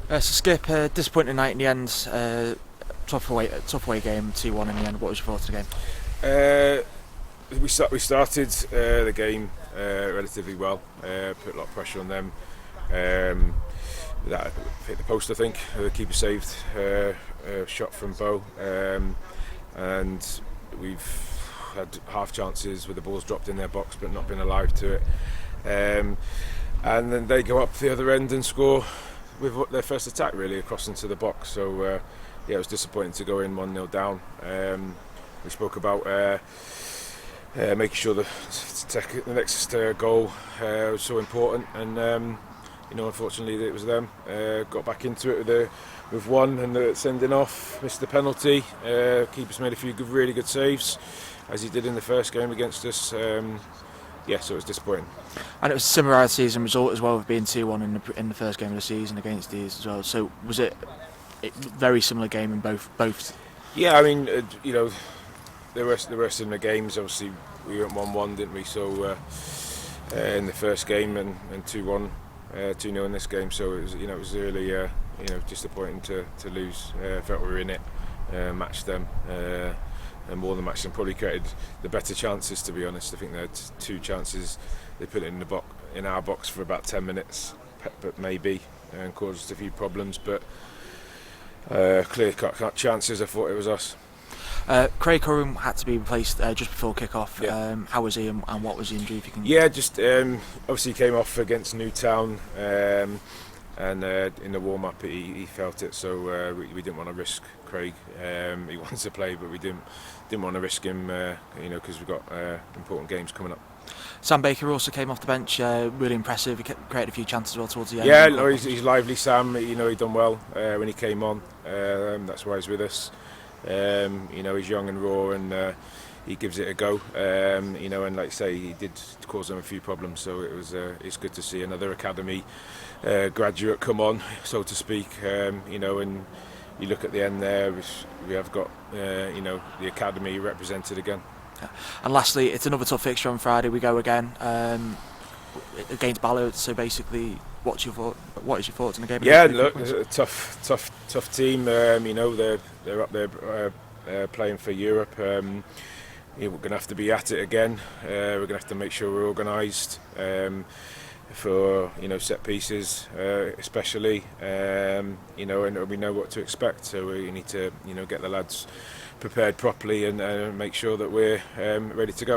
So Skip, disappointing night in the end. Tough away game, 2-1 in the end. What was your thoughts on the game? We started the game relatively well. Put a lot of pressure on them. That hit the post, I think. The keeper saved a shot from Bo, and we've had half chances with the balls dropped in their box but not been alive to it. And then they go up the other end and score with their first attack really across into the box. So it was disappointing to go in 1-0 down. We spoke about making sure the next goal was so important, and unfortunately it was them. Got back into it with one and the sending off, missed the penalty. Keeper's made a few really good saves, as he did in the first game against us. So it was disappointing. And it was a similar season result as well, with being 2-1 in the first game of the season against these as well. So was it very similar game in both? Yeah, I mean, there were similar games. Obviously, we went 1-1, didn't we? So in the first game and 2-1, 2-0 in this game. So it was really disappointing to lose. Felt we were in it, matched them. And more than matched them, probably created the better chances, to be honest. I think they had two chances. They put it in our box for about 10 minutes, but maybe, and caused a few problems. But clear-cut chances. I thought it was us. Caretaker had to be replaced just before kick-off. Yeah. How was he, and what was the injury? If you can. Yeah, just obviously he came off against Newtown, and in the warm-up he felt it. So we didn't want to risk Craig. He wanted to play, but we didn't want to risk him, because we've got important games coming up. Sam Baker also came off the bench, really impressive. He created a few chances as well towards the end. Yeah, no, he's lively, Sam. He done well when he came on. That's why he's with us. He's young and raw, and he gives it a go. And like I say, he did cause them a few problems. So it's good to see another academy graduate come on, so to speak. And you look at the end there, we have got the academy represented again. And lastly, it's another tough fixture on Friday. We go again against Ballard. So basically, what is your thoughts on the game? Yeah, look, it's a tough team. They're up there playing for Europe. We're going to have to be at it again. We're going to have to make sure we're organised for set pieces, especially. And we know what to expect. So we need to get the lads prepared properly and make sure that we're ready to go.